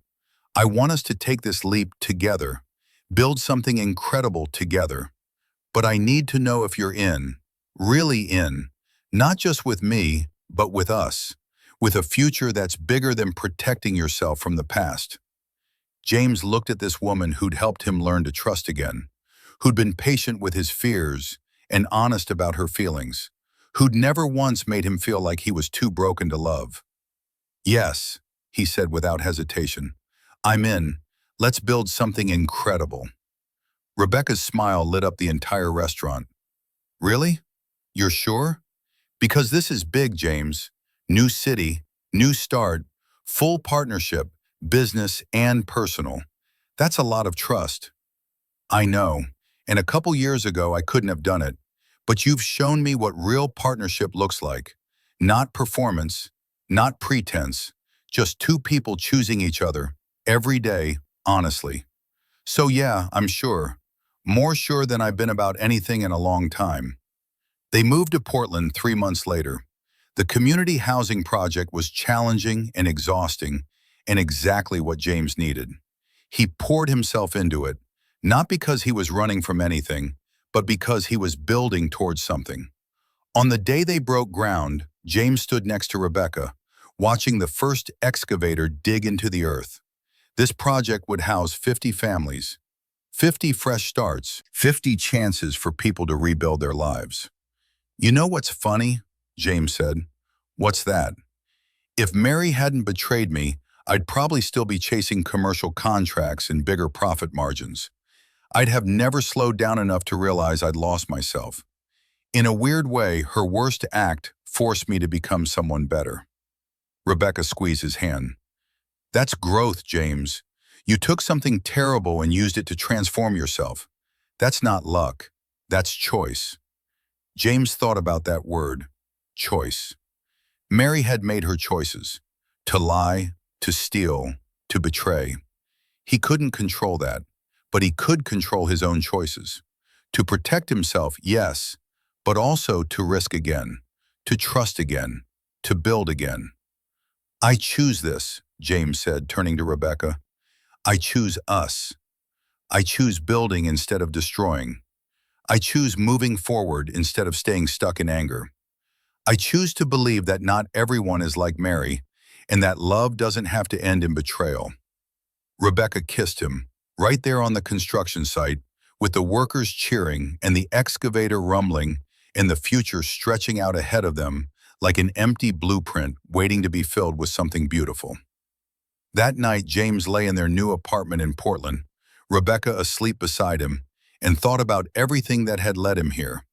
I want us to take this leap together, build something incredible together. But I need to know if you're in, really in, not just with me, but with us, with a future that's bigger than protecting yourself from the past." James looked at this woman who'd helped him learn to trust again, who'd been patient with his fears and honest about her feelings, who'd never once made him feel like he was too broken to love. "Yes," he said without hesitation. "I'm in. Let's build something incredible." Rebecca's smile lit up the entire restaurant. "Really? You're sure? Because this is big, James. New city, new start, full partnership, business and personal. That's a lot of trust." "I know, and a couple years ago I couldn't have done it, but you've shown me what real partnership looks like. Not performance, not pretense, just 2 people choosing each other, every day, honestly. So yeah, I'm sure. More sure than I've been about anything in a long time." They moved to Portland 3 months later. The community housing project was challenging and exhausting, and exactly what James needed. He poured himself into it, not because he was running from anything, but because he was building towards something. On the day they broke ground, James stood next to Rebecca, watching the first excavator dig into the earth. This project would house 50 families, 50 fresh starts, 50 chances for people to rebuild their lives. "You know what's funny?" James said. "What's that?" "If Mary hadn't betrayed me, I'd probably still be chasing commercial contracts and bigger profit margins. I'd have never slowed down enough to realize I'd lost myself. In a weird way, her worst act forced me to become someone better." Rebecca squeezed his hand. "That's growth, James. You took something terrible and used it to transform yourself. That's not luck. That's choice." James thought about that word, choice. Mary had made her choices: to lie, to steal, to betray. He couldn't control that, but he could control his own choices. To protect himself, yes, but also to risk again, to trust again, to build again. "I choose this," James said, turning to Rebecca. "I choose us. I choose building instead of destroying. I choose moving forward instead of staying stuck in anger. I choose to believe that not everyone is like Mary, and that love doesn't have to end in betrayal." Rebecca kissed him, right there on the construction site, with the workers cheering and the excavator rumbling and the future stretching out ahead of them like an empty blueprint waiting to be filled with something beautiful. That night, James lay in their new apartment in Portland, Rebecca asleep beside him, and thought about everything that had led him here.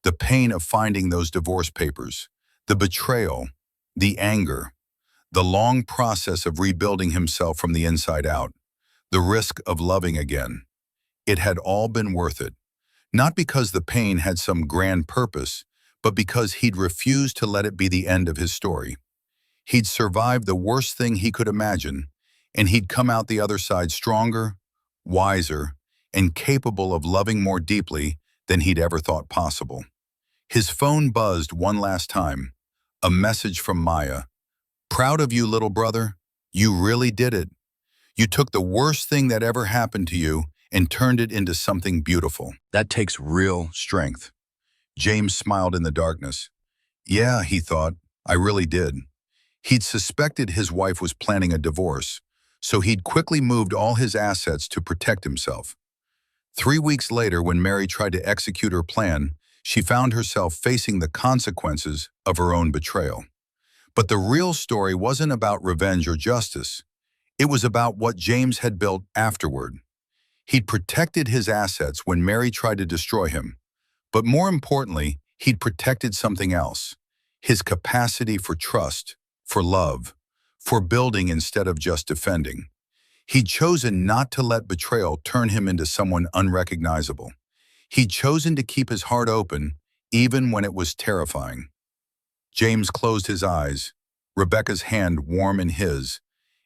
The pain of finding those divorce papers, the betrayal, the anger, the long process of rebuilding himself from the inside out, the risk of loving again. It had all been worth it, not because the pain had some grand purpose, but because he'd refused to let it be the end of his story. He'd survived the worst thing he could imagine, and he'd come out the other side stronger, wiser, and capable of loving more deeply than he'd ever thought possible. His phone buzzed one last time, a message from Maya. "Proud of you, little brother. You really did it. You took the worst thing that ever happened to you and turned it into something beautiful. That takes real strength." James smiled in the darkness. "Yeah," he thought, "I really did." He'd suspected his wife was planning a divorce, so he'd quickly moved all his assets to protect himself. 3 weeks later, when Mary tried to execute her plan, she found herself facing the consequences of her own betrayal. But the real story wasn't about revenge or justice. It was about what James had built afterward. He'd protected his assets when Mary tried to destroy him. But more importantly, he'd protected something else: his capacity for trust, for love, for building instead of just defending. He'd chosen not to let betrayal turn him into someone unrecognizable. He'd chosen to keep his heart open, even when it was terrifying. James closed his eyes, Rebecca's hand warm in his,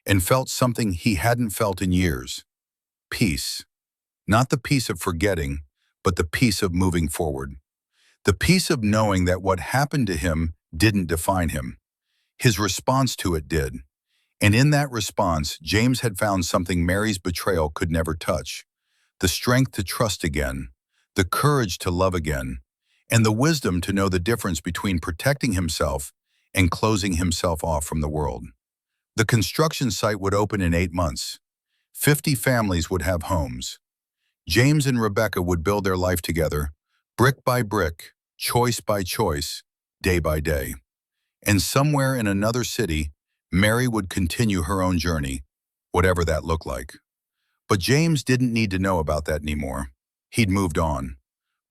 and felt something he hadn't felt in years: peace. Not the peace of forgetting, but the peace of moving forward. The peace of knowing that what happened to him didn't define him. His response to it did. And in that response, James had found something Mary's betrayal could never touch: the strength to trust again, the courage to love again, and the wisdom to know the difference between protecting himself and closing himself off from the world. The construction site would open in 8 months. 50 families would have homes. James and Rebecca would build their life together, brick by brick, choice by choice, day by day. And somewhere in another city, Mary would continue her own journey, whatever that looked like. But James didn't need to know about that anymore. He'd moved on.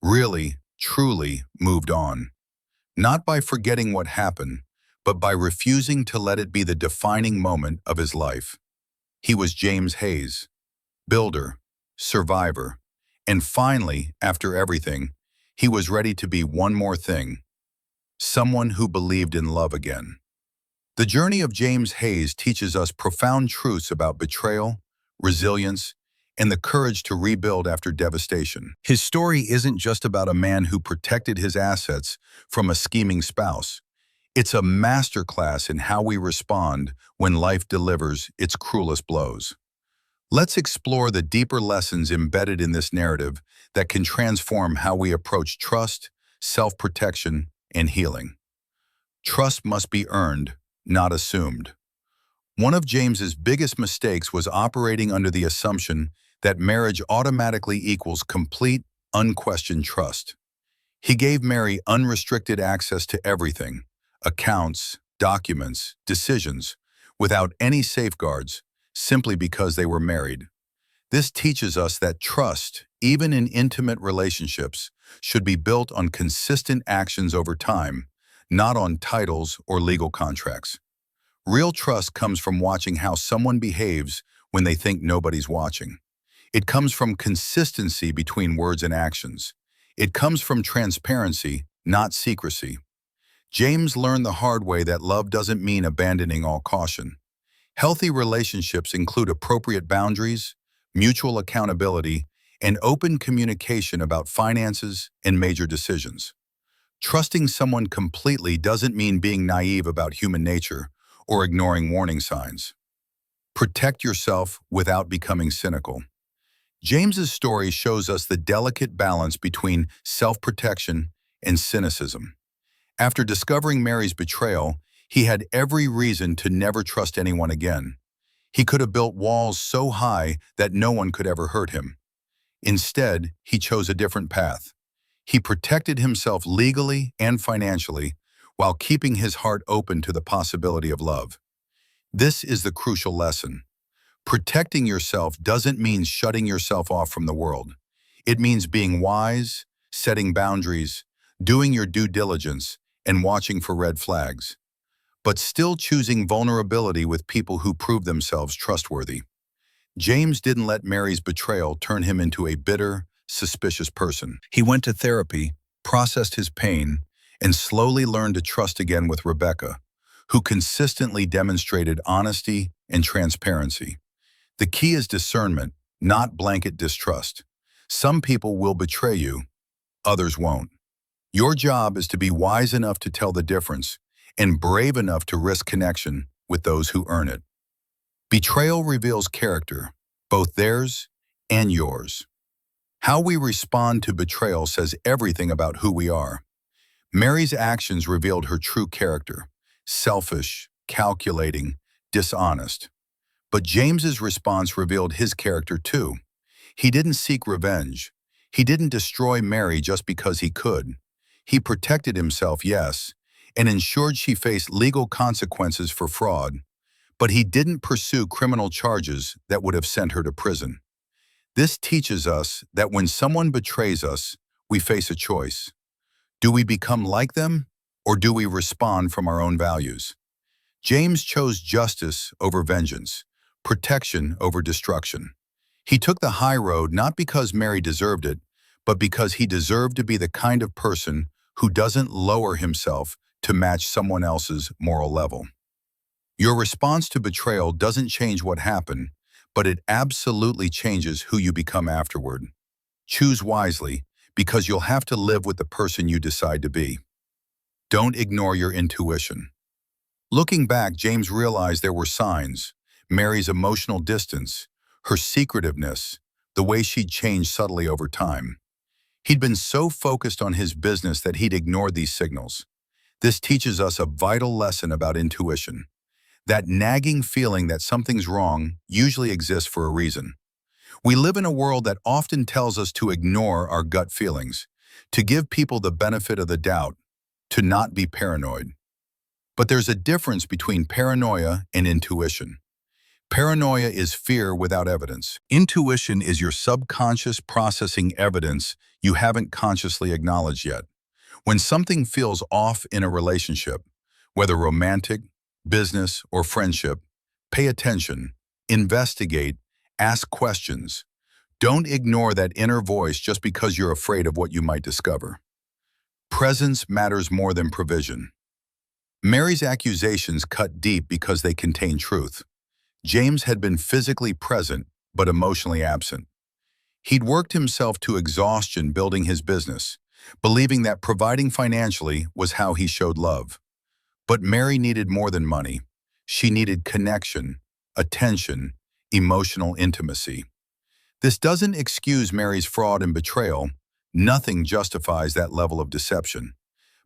Really, truly moved on. Not by forgetting what happened, but by refusing to let it be the defining moment of his life. He was James Hayes, builder, survivor, and finally, after everything, he was ready to be one more thing: someone who believed in love again. The journey of James Hayes teaches us profound truths about betrayal, resilience, and the courage to rebuild after devastation. His story isn't just about a man who protected his assets from a scheming spouse. It's a masterclass in how we respond when life delivers its cruelest blows. Let's explore the deeper lessons embedded in this narrative that can transform how we approach trust, self-protection, and healing. Trust must be earned, not assumed. One of James's biggest mistakes was operating under the assumption that marriage automatically equals complete, unquestioned trust. He gave Mary unrestricted access to everything: accounts, documents, decisions, without any safeguards, simply because they were married. This teaches us that trust, even in intimate relationships, should be built on consistent actions over time, not on titles or legal contracts. Real trust comes from watching how someone behaves when they think nobody's watching. It comes from consistency between words and actions. It comes from transparency, not secrecy. James learned the hard way that love doesn't mean abandoning all caution. Healthy relationships include appropriate boundaries, mutual accountability, and open communication about finances and major decisions. Trusting someone completely doesn't mean being naive about human nature or ignoring warning signs. Protect yourself without becoming cynical. James's story shows us the delicate balance between self-protection and cynicism. After discovering Mary's betrayal, he had every reason to never trust anyone again. He could have built walls so high that no one could ever hurt him. Instead, he chose a different path. He protected himself legally and financially while keeping his heart open to the possibility of love. This is the crucial lesson. Protecting yourself doesn't mean shutting yourself off from the world. It means being wise, setting boundaries, doing your due diligence, and watching for red flags, but still choosing vulnerability with people who prove themselves trustworthy. James didn't let Mary's betrayal turn him into a bitter, suspicious person. He went to therapy, processed his pain, and slowly learned to trust again with Rebecca, who consistently demonstrated honesty and transparency. The key is discernment, not blanket distrust. Some people will betray you, others won't. Your job is to be wise enough to tell the difference and brave enough to risk connection with those who earn it. Betrayal reveals character, both theirs and yours. How we respond to betrayal says everything about who we are. Mary's actions revealed her true character: selfish, calculating, dishonest. But James's response revealed his character too. He didn't seek revenge. He didn't destroy Mary just because he could. He protected himself, yes, and ensured she faced legal consequences for fraud, but he didn't pursue criminal charges that would have sent her to prison. This teaches us that when someone betrays us, we face a choice. Do we become like them, or do we respond from our own values? James chose justice over vengeance, protection over destruction. He took the high road not because Mary deserved it, but because he deserved to be the kind of person who doesn't lower himself to match someone else's moral level. Your response to betrayal doesn't change what happened, but it absolutely changes who you become afterward. Choose wisely, because you'll have to live with the person you decide to be. Don't ignore your intuition. Looking back, James realized there were signs: Mary's emotional distance, her secretiveness, the way she'd changed subtly over time. He'd been so focused on his business that he'd ignored these signals. This teaches us a vital lesson about intuition. That nagging feeling that something's wrong usually exists for a reason. We live in a world that often tells us to ignore our gut feelings, to give people the benefit of the doubt, to not be paranoid. But there's a difference between paranoia and intuition. Paranoia is fear without evidence. Intuition is your subconscious processing evidence you haven't consciously acknowledged yet. When something feels off in a relationship, whether romantic, business, or friendship, pay attention, investigate, ask questions. Don't ignore that inner voice just because you're afraid of what you might discover. Presence matters more than provision. Mary's accusations cut deep because they contain truth. James had been physically present, but emotionally absent. He'd worked himself to exhaustion building his business, believing that providing financially was how he showed love. But Mary needed more than money. She needed connection, attention, emotional intimacy. This doesn't excuse Mary's fraud and betrayal. Nothing justifies that level of deception.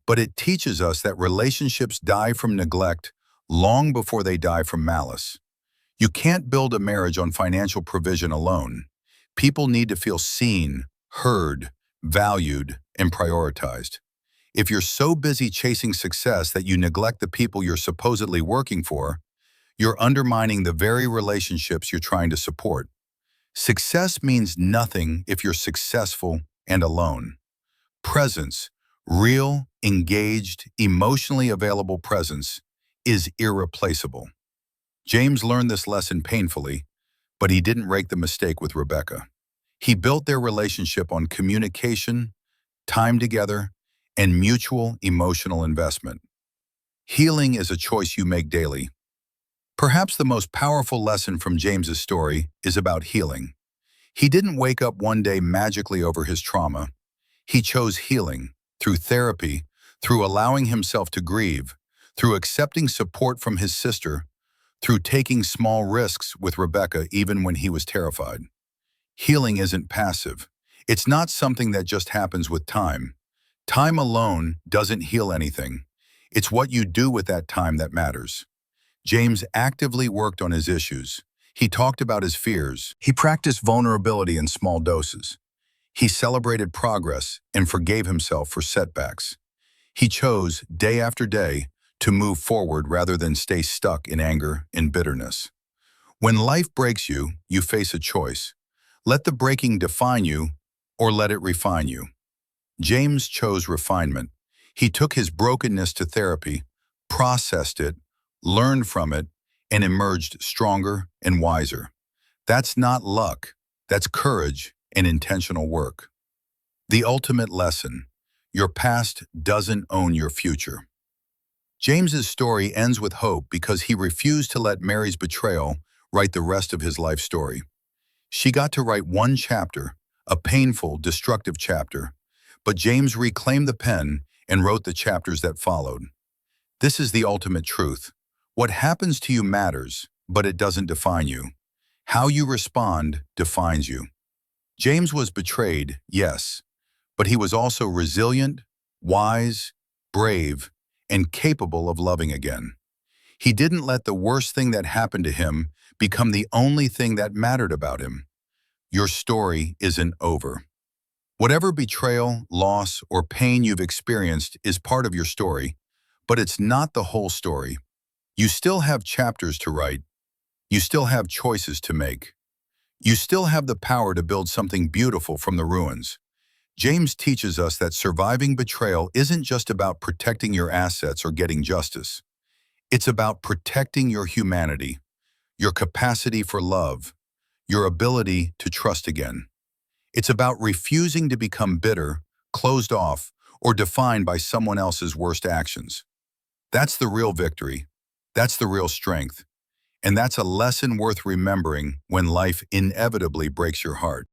But it teaches us that relationships die from neglect long before they die from malice. You can't build a marriage on financial provision alone. People need to feel seen, heard, valued, and prioritized. If you're so busy chasing success that you neglect the people you're supposedly working for, you're undermining the very relationships you're trying to support. Success means nothing if you're successful and alone. Presence, real, engaged, emotionally available presence, is irreplaceable. James learned this lesson painfully, but he didn't make the mistake with Rebecca. He built their relationship on communication, time together, and mutual emotional investment. Healing is a choice you make daily. Perhaps the most powerful lesson from James's story is about healing. He didn't wake up one day magically over his trauma. He chose healing through therapy, through allowing himself to grieve, through accepting support from his sister, through taking small risks with Rebecca even when he was terrified. Healing isn't passive. It's not something that just happens with time. Time alone doesn't heal anything. It's what you do with that time that matters. James actively worked on his issues. He talked about his fears. He practiced vulnerability in small doses. He celebrated progress and forgave himself for setbacks. He chose, day after day, to move forward rather than stay stuck in anger and bitterness. When life breaks you, you face a choice. Let the breaking define you, or let it refine you. James chose refinement. He took his brokenness to therapy, processed it, learned from it, and emerged stronger and wiser. That's not luck. That's courage and intentional work. The ultimate lesson: your past doesn't own your future. James's story ends with hope because he refused to let Mary's betrayal write the rest of his life story. She got to write one chapter, a painful, destructive chapter, but James reclaimed the pen and wrote the chapters that followed. This is the ultimate truth. What happens to you matters, but it doesn't define you. How you respond defines you. James was betrayed, yes, but he was also resilient, wise, brave, and capable of loving again. He didn't let the worst thing that happened to him become the only thing that mattered about him. Your story isn't over. Whatever betrayal, loss, or pain you've experienced is part of your story, but it's not the whole story. You still have chapters to write. You still have choices to make. You still have the power to build something beautiful from the ruins. James teaches us that surviving betrayal isn't just about protecting your assets or getting justice. It's about protecting your humanity, your capacity for love, your ability to trust again. It's about refusing to become bitter, closed off, or defined by someone else's worst actions. That's the real victory. That's the real strength. And that's a lesson worth remembering when life inevitably breaks your heart.